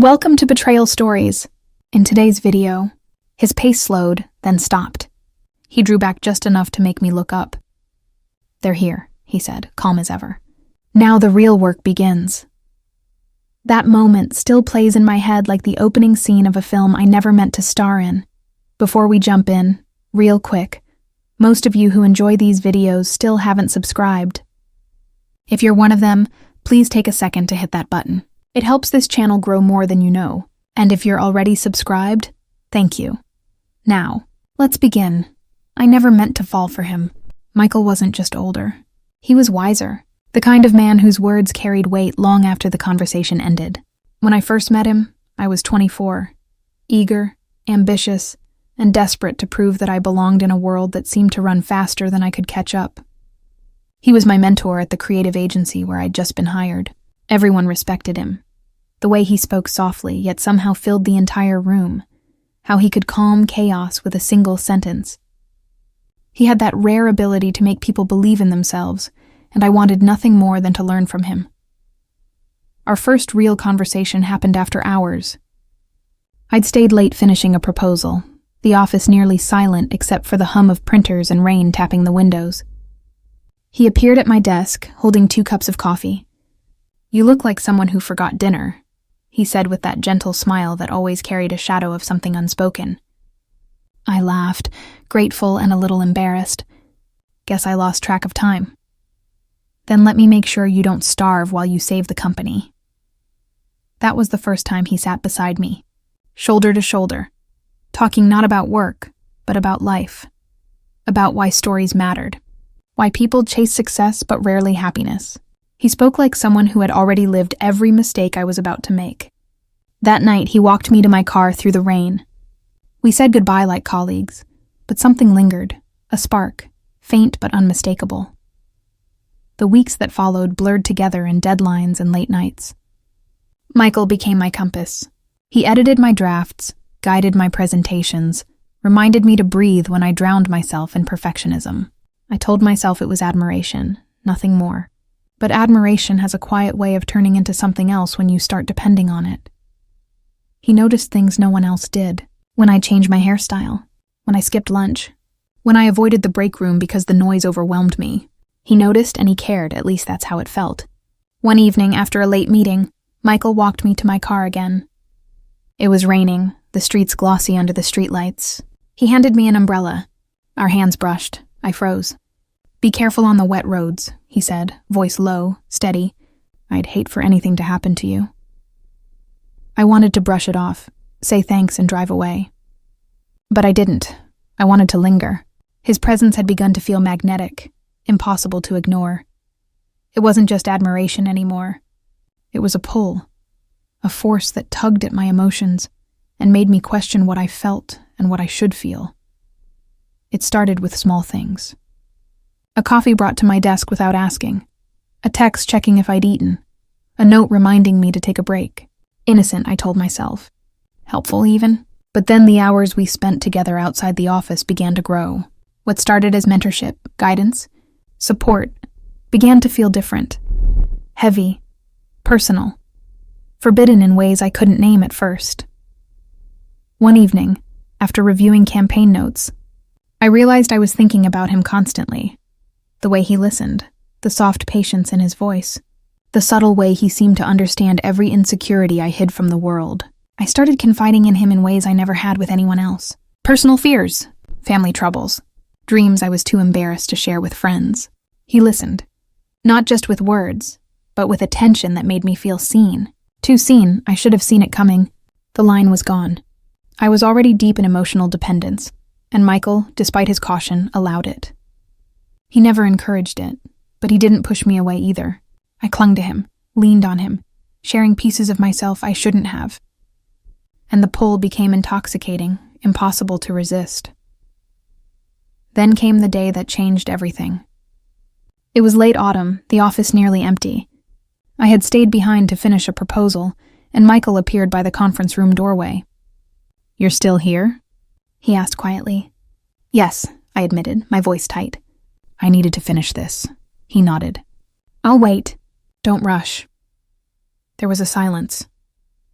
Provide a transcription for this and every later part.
Welcome to Betrayal Stories. In today's video, his pace slowed, then stopped. He drew back just enough to make me look up. "They're here," he said, calm as ever. "Now the real work begins." That moment still plays in my head like the opening scene of a film I never meant to star in. Before we jump in, real quick, most of you who enjoy these videos still haven't subscribed. If you're one of them, please take a second to hit that button. It helps this channel grow more than you know. And if you're already subscribed, thank you. Now, let's begin. I never meant to fall for him. Michael wasn't just older. He was wiser, the kind of man whose words carried weight long after the conversation ended. When I first met him, I was 24, eager, ambitious, and desperate to prove that I belonged in a world that seemed to run faster than I could catch up. He was my mentor at the creative agency where I'd just been hired. Everyone respected him. The way he spoke softly, yet somehow filled the entire room. How he could calm chaos with a single sentence. He had that rare ability to make people believe in themselves, and I wanted nothing more than to learn from him. Our first real conversation happened after hours. I'd stayed late finishing a proposal, the office nearly silent except for the hum of printers and rain tapping the windows. He appeared at my desk, holding 2 cups of coffee. "You look like someone who forgot dinner," he said with that gentle smile that always carried a shadow of something unspoken. I laughed, grateful and a little embarrassed. "Guess I lost track of time." "Then let me make sure you don't starve while you save the company." That was the first time he sat beside me, shoulder to shoulder, talking not about work, but about life, about why stories mattered, why people chase success but rarely happiness. He spoke like someone who had already lived every mistake I was about to make. That night, he walked me to my car through the rain. We said goodbye like colleagues, but something lingered, a spark, faint but unmistakable. The weeks that followed blurred together in deadlines and late nights. Michael became my compass. He edited my drafts, guided my presentations, reminded me to breathe when I drowned myself in perfectionism. I told myself it was admiration, nothing more. But admiration has a quiet way of turning into something else when you start depending on it. He noticed things no one else did. When I changed my hairstyle, when I skipped lunch, when I avoided the break room because the noise overwhelmed me. He noticed and he cared, at least that's how it felt. One evening, after a late meeting, Michael walked me to my car again. It was raining, the streets glossy under the streetlights. He handed me an umbrella. Our hands brushed. I froze. "Be careful on the wet roads," he said, voice low, steady. "I'd hate for anything to happen to you." I wanted to brush it off, say thanks and drive away. But I didn't. I wanted to linger. His presence had begun to feel magnetic, impossible to ignore. It wasn't just admiration anymore. It was a pull, a force that tugged at my emotions and made me question what I felt and what I should feel. It started with small things. A coffee brought to my desk without asking. A text checking if I'd eaten. A note reminding me to take a break. Innocent, I told myself. Helpful even. But then the hours we spent together outside the office began to grow. What started as mentorship, guidance, support, began to feel different. Heavy, personal, forbidden in ways I couldn't name at first. One evening, after reviewing campaign notes, I realized I was thinking about him constantly. The way he listened, the soft patience in his voice, the subtle way he seemed to understand every insecurity I hid from the world. I started confiding in him in ways I never had with anyone else. Personal fears, family troubles, dreams I was too embarrassed to share with friends. He listened, not just with words, but with attention that made me feel seen. Too seen, I should have seen it coming. The line was gone. I was already deep in emotional dependence, and Michael, despite his caution, allowed it. He never encouraged it, but he didn't push me away either. I clung to him, leaned on him, sharing pieces of myself I shouldn't have. And the pull became intoxicating, impossible to resist. Then came the day that changed everything. It was late autumn, the office nearly empty. I had stayed behind to finish a proposal, and Michael appeared by the conference room doorway. "You're still here?" he asked quietly. "Yes," I admitted, my voice tight. "I needed to finish this," he nodded. "I'll wait. Don't rush." There was a silence.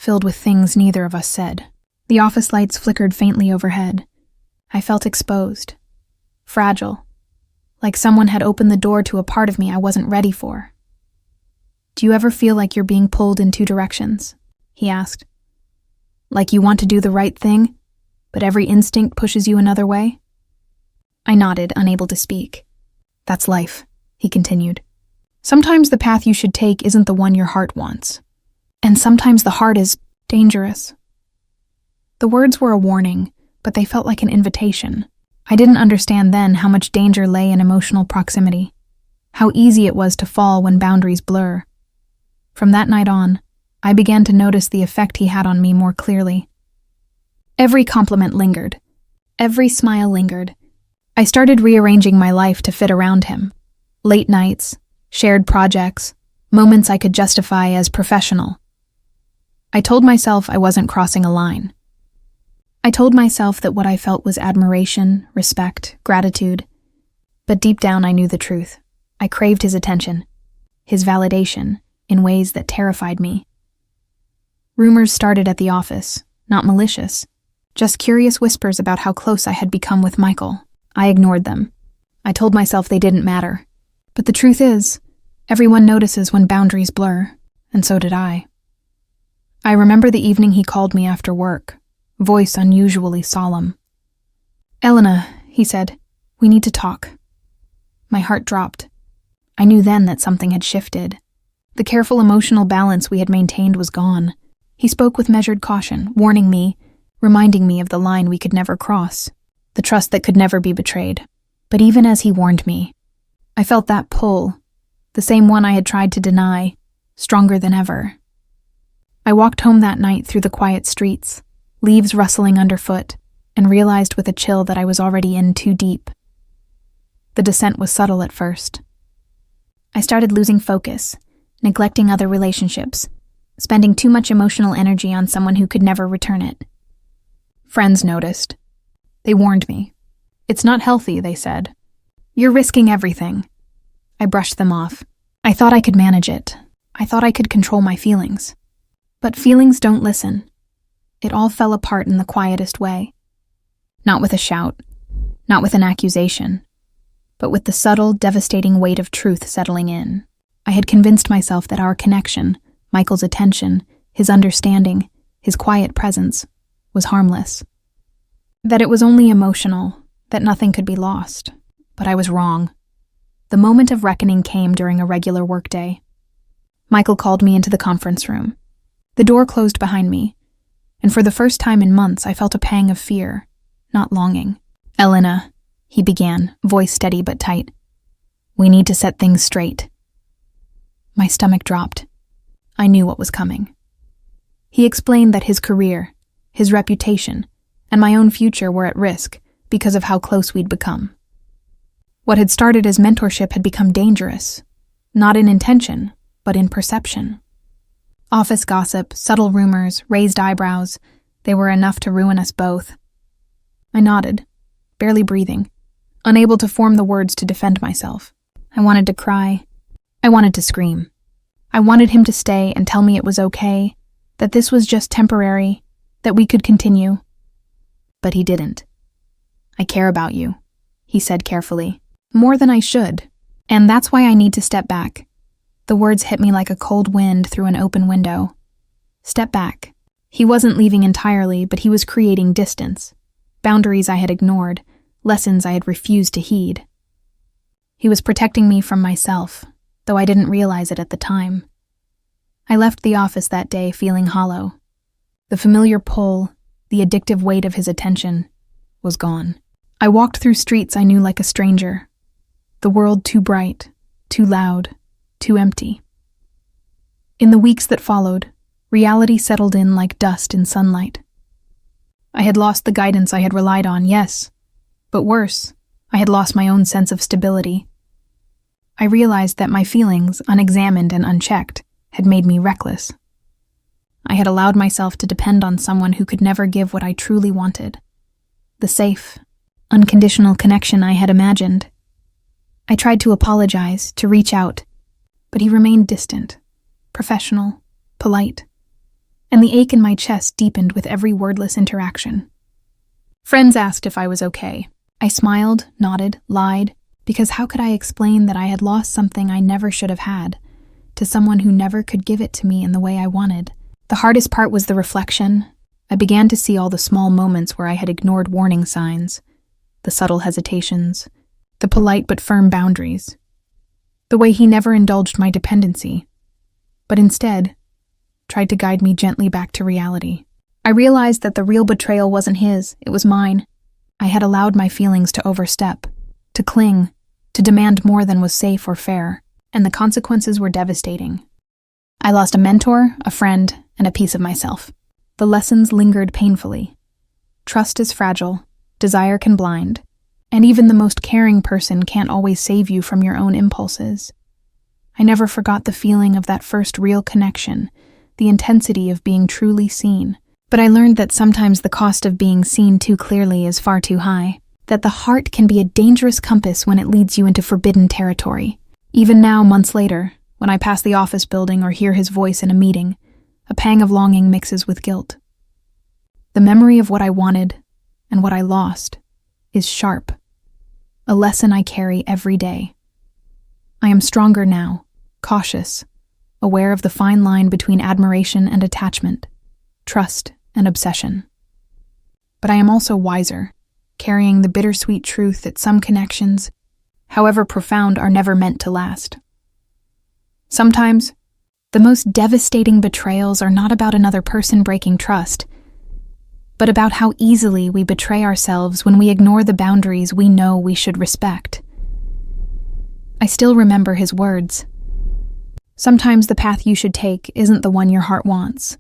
filled with things neither of us said. The office lights flickered faintly overhead. I felt exposed, fragile, like someone had opened the door to a part of me I wasn't ready for. "Do you ever feel like you're being pulled in two directions?" he asked. "Like you want to do the right thing, but every instinct pushes you another way?" I nodded, unable to speak. "That's life," he continued. "Sometimes the path you should take isn't the one your heart wants. And sometimes the heart is dangerous." The words were a warning, but they felt like an invitation. I didn't understand then how much danger lay in emotional proximity, how easy it was to fall when boundaries blur. From that night on, I began to notice the effect he had on me more clearly. Every compliment lingered. Every smile lingered. I started rearranging my life to fit around him. Late nights, shared projects, moments I could justify as professional. I told myself I wasn't crossing a line. I told myself that what I felt was admiration, respect, gratitude. But deep down I knew the truth. I craved his attention, his validation, in ways that terrified me. Rumors started at the office, not malicious, just curious whispers about how close I had become with Michael. I ignored them. I told myself they didn't matter. But the truth is, everyone notices when boundaries blur, and so did I. I remember the evening he called me after work, voice unusually solemn. "Elena," he said, "we need to talk." My heart dropped. I knew then that something had shifted. The careful emotional balance we had maintained was gone. He spoke with measured caution, warning me, reminding me of the line we could never cross, the trust that could never be betrayed. But even as he warned me, I felt that pull, the same one I had tried to deny, stronger than ever. I walked home that night through the quiet streets, leaves rustling underfoot, and realized with a chill that I was already in too deep. The descent was subtle at first. I started losing focus, neglecting other relationships, spending too much emotional energy on someone who could never return it. Friends noticed. They warned me. "It's not healthy," they said. "You're risking everything." I brushed them off. I thought I could manage it. I thought I could control my feelings. But feelings don't listen. It all fell apart in the quietest way. Not with a shout, not with an accusation, but with the subtle, devastating weight of truth settling in. I had convinced myself that our connection, Michael's attention, his understanding, his quiet presence, was harmless. That it was only emotional, that nothing could be lost. But I was wrong. The moment of reckoning came during a regular workday. Michael called me into the conference room. The door closed behind me, and for the first time in months I felt a pang of fear, not longing. "Elena," he began, voice steady but tight. "We need to set things straight." My stomach dropped. I knew what was coming. He explained that his career, his reputation, and my own future were at risk because of how close we'd become. What had started as mentorship had become dangerous, not in intention, but in perception. Office gossip, subtle rumors, raised eyebrows, they were enough to ruin us both. I nodded, barely breathing, unable to form the words to defend myself. I wanted to cry. I wanted to scream. I wanted him to stay and tell me it was okay, that this was just temporary, that we could continue. But he didn't. "I care about you," he said carefully, "more than I should, and that's why I need to step back." The words hit me like a cold wind through an open window. Step back. He wasn't leaving entirely, but he was creating distance. Boundaries I had ignored, lessons I had refused to heed. He was protecting me from myself, though I didn't realize it at the time. I left the office that day feeling hollow. The familiar pull, the addictive weight of his attention, was gone. I walked through streets I knew like a stranger. The world too bright, too loud, too empty. In the weeks that followed, reality settled in like dust in sunlight. I had lost the guidance I had relied on, yes, but worse, I had lost my own sense of stability. I realized that my feelings, unexamined and unchecked, had made me reckless. I had allowed myself to depend on someone who could never give what I truly wanted. The safe, unconditional connection I had imagined. I tried to apologize, to reach out, but he remained distant, professional, polite. and the ache in my chest deepened with every wordless interaction. Friends asked if I was okay. I smiled, nodded, lied, because how could I explain that I had lost something I never should have had to someone who never could give it to me in the way I wanted? The hardest part was the reflection. I began to see all the small moments where I had ignored warning signs, the subtle hesitations, the polite but firm boundaries, the way he never indulged my dependency, but instead tried to guide me gently back to reality. I realized that the real betrayal wasn't his, it was mine. I had allowed my feelings to overstep, to cling, to demand more than was safe or fair, and the consequences were devastating. I lost a mentor, a friend, and a piece of myself. The lessons lingered painfully. Trust is fragile, desire can blind, and even the most caring person can't always save you from your own impulses. I never forgot the feeling of that first real connection, the intensity of being truly seen. But I learned that sometimes the cost of being seen too clearly is far too high, that the heart can be a dangerous compass when it leads you into forbidden territory. Even now, months later, when I pass the office building or hear his voice in a meeting, a pang of longing mixes with guilt. The memory of what I wanted and what I lost is sharp, a lesson I carry every day. I am stronger now, cautious, aware of the fine line between admiration and attachment, trust and obsession. But I am also wiser, carrying the bittersweet truth that some connections, however profound, are never meant to last. Sometimes, the most devastating betrayals are not about another person breaking trust, but about how easily we betray ourselves when we ignore the boundaries we know we should respect. I still remember his words. Sometimes the path you should take isn't the one your heart wants.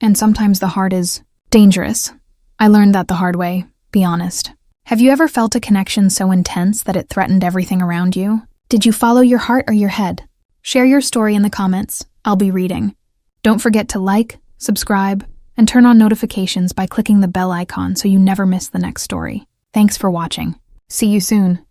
And sometimes the heart is dangerous. I learned that the hard way, be honest. Have you ever felt a connection so intense that it threatened everything around you? Did you follow your heart or your head? Share your story in the comments. I'll be reading. Don't forget to like, subscribe, and turn on notifications by clicking the bell icon so you never miss the next story. Thanks for watching. See you soon.